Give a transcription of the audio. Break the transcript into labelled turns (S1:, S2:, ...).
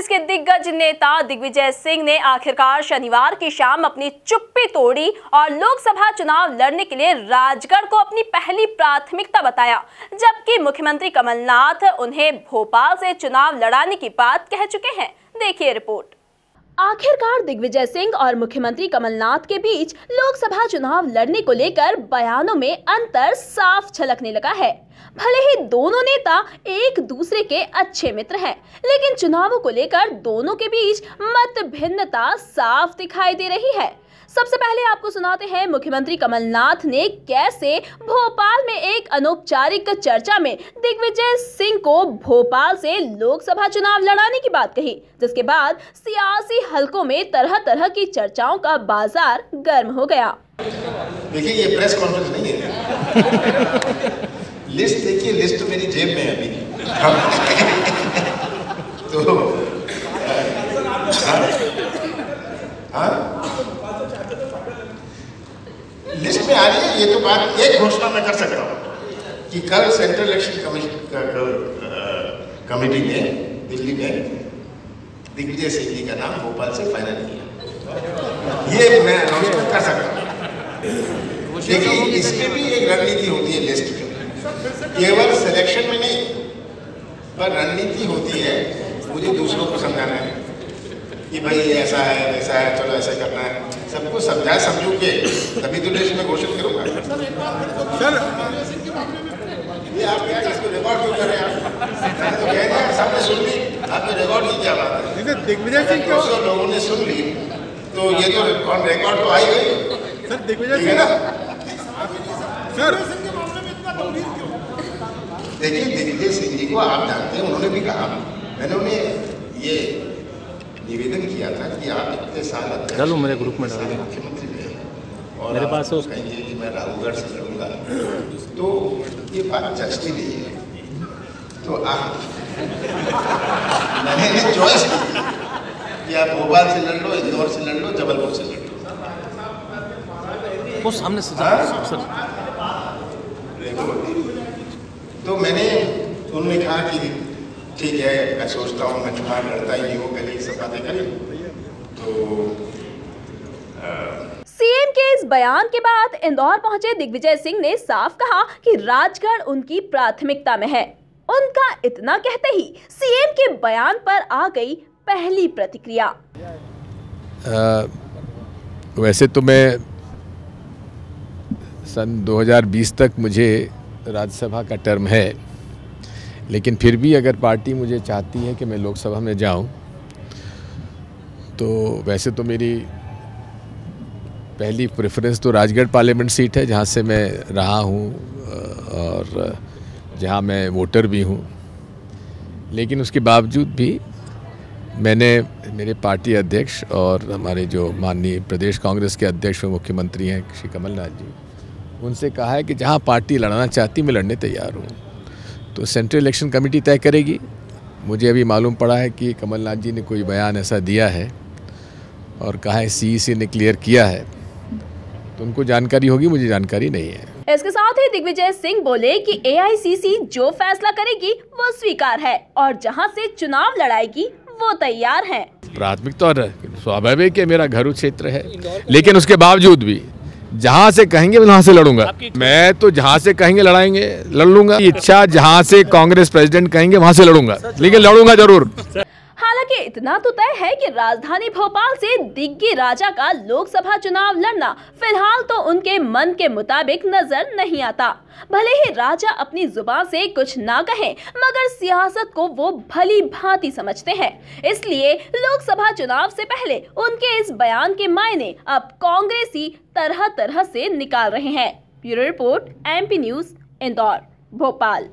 S1: कांग्रेस के दिग्गज नेता दिग्विजय सिंह ने आखिरकार शनिवार की शाम अपनी चुप्पी तोड़ी और लोकसभा चुनाव लड़ने के लिए राजगढ़ को अपनी पहली प्राथमिकता बताया, जबकि मुख्यमंत्री कमलनाथ उन्हें भोपाल से चुनाव लड़ाने की बात कह चुके हैं। देखिए रिपोर्ट। आखिरकार दिग्विजय सिंह और मुख्यमंत्री कमलनाथ के बीच लोकसभा चुनाव लड़ने को लेकर बयानों में अंतर साफ झलकने लगा है। भले ही दोनों नेता एक दूसरे के अच्छे मित्र हैं, लेकिन चुनावों को लेकर दोनों के बीच मत भिन्नता साफ दिखाई दे रही है। सबसे पहले आपको सुनाते हैं मुख्यमंत्री कमलनाथ ने कैसे भोपाल में एक अनौपचारिक चर्चा में दिग्विजय सिंह को भोपाल से लोकसभा चुनाव लड़ाने की बात कही, जिसके बाद सियासी हलकों में तरह तरह की चर्चाओं का बाजार गर्म हो गया।
S2: देखिए, ये प्रेस कॉन्फ्रेंस नहीं है। लिस्ट देखिए, लिस्ट मेरी जेब में है अभी। तो लिस्ट में आ रही है। ये तो बात एक घोषणा मैं कर सकता हूँ कि कल सेंट्रल इलेक्शन कमेटी ने दिल्ली में दिग्विजय सिंह जी का नाम भोपाल से फाइनल किया। ये मैं अनाउंसमेंट कर सकता हूँ। देखिए, इसमें भी एक रणनीति होती है लिस्ट में, केवल सिलेक्शन में नहीं, पर रणनीति होती है। मुझे दूसरों को समझाना है कि भाई ऐसा है वैसा है, चलो ऐसा करना है। सबको समझा समझू के तभी तो लिस्ट में घोषित करूंगा। सर, ये आप क्या इसको रिकॉर्ड क्यों कर रहे हैं? आप तो कह रहे हैं, सबने सुन ली, आपने रिकॉर्ड की क्या बात है?
S3: दिग्विजय सिंह को
S2: लोगों ने सुन ली, तो ये तो रिकॉर्ड तो आई गई।
S3: सर, दिग्विजय सिंह सर,
S2: देखिए, दिग्विजय सिंह जी को आप जानते हैं, उन्होंने भी कहा, मैंने उन्हें ये निवेदन किया था कि आप इतने साल
S3: डालो मेरे ग्रुप में डाल
S2: मुख्यमंत्री रहे और
S3: मेरे पास
S2: कहेंगे कि मैं राघवगढ़ से लड़ूंगा, तो ये बात जचती नहीं है। तो आप मैंने चॉइस की कि आप भोपाल से लड़ लो, इंदौर से लड़ लो, जबलपुर से लड़ लो।
S3: वो सामने से
S2: तो मैंने उन्होंने कहा कि ठीक है, मैं सोचता हूँ मैं चुनाव लड़ता ही नहीं हूँ, पहले ही सब बातें करें। तो
S1: सीएम के इस बयान के बाद इंदौर पहुंचे दिग्विजय सिंह ने साफ कहा कि राजगढ़ उनकी प्राथमिकता में है। उनका इतना कहते ही सीएम के बयान पर आ गई पहली प्रतिक्रिया।
S4: वैसे तो मैं सन 2020 तक मुझे राज्यसभा का टर्म है, लेकिन फिर भी अगर पार्टी मुझे चाहती है कि मैं लोकसभा में जाऊं, तो वैसे तो मेरी पहली प्रेफरेंस तो राजगढ़ पार्लियामेंट सीट है, जहां से मैं रहा हूं और जहां मैं वोटर भी हूं। लेकिन उसके बावजूद भी मैंने मेरे पार्टी अध्यक्ष और हमारे जो माननीय प्रदेश कांग्रेस के अध्यक्ष व मुख्यमंत्री हैं श्री कमलनाथ जी, उनसे कहा है कि जहां पार्टी लड़ना चाहती मैं लड़ने तैयार हूं। तो सेंट्रल इलेक्शन कमेटी तय करेगी। मुझे अभी मालूम पड़ा है कि कमलनाथ जी ने कोई बयान ऐसा दिया है और कहा है सीईसी ने क्लियर किया है, तो उनको जानकारी होगी, मुझे जानकारी नहीं है।
S1: इसके साथ ही दिग्विजय सिंह बोले कि एआईसीसी जो फैसला करेगी वो स्वीकार है और जहां से चुनाव लड़ाएगी वो तैयार है।
S4: प्राथमिकता और स्वाभाविक है, मेरा घर क्षेत्र है, लेकिन उसके बावजूद भी जहां से कहेंगे वहां से लड़ूंगा। मैं तो जहां से कहेंगे लड़ाएंगे, लड़ लूंगा। इच्छा जहां से कांग्रेस प्रेसिडेंट कहेंगे वहां से लड़ूंगा, लेकिन लड़ूंगा जरूर।
S1: हालांकि इतना तो तय है कि राजधानी भोपाल से दिग्गी राजा का लोकसभा चुनाव लड़ना फिलहाल तो उनके मन के मुताबिक नजर नहीं आता। भले ही राजा अपनी जुबान से कुछ ना कहें, मगर सियासत को वो भली भांति समझते हैं। इसलिए लोकसभा चुनाव से पहले उनके इस बयान के मायने अब कांग्रेसी तरह तरह से निकाल रहे हैं। Bureau report, MP news, Indore, Bhopal.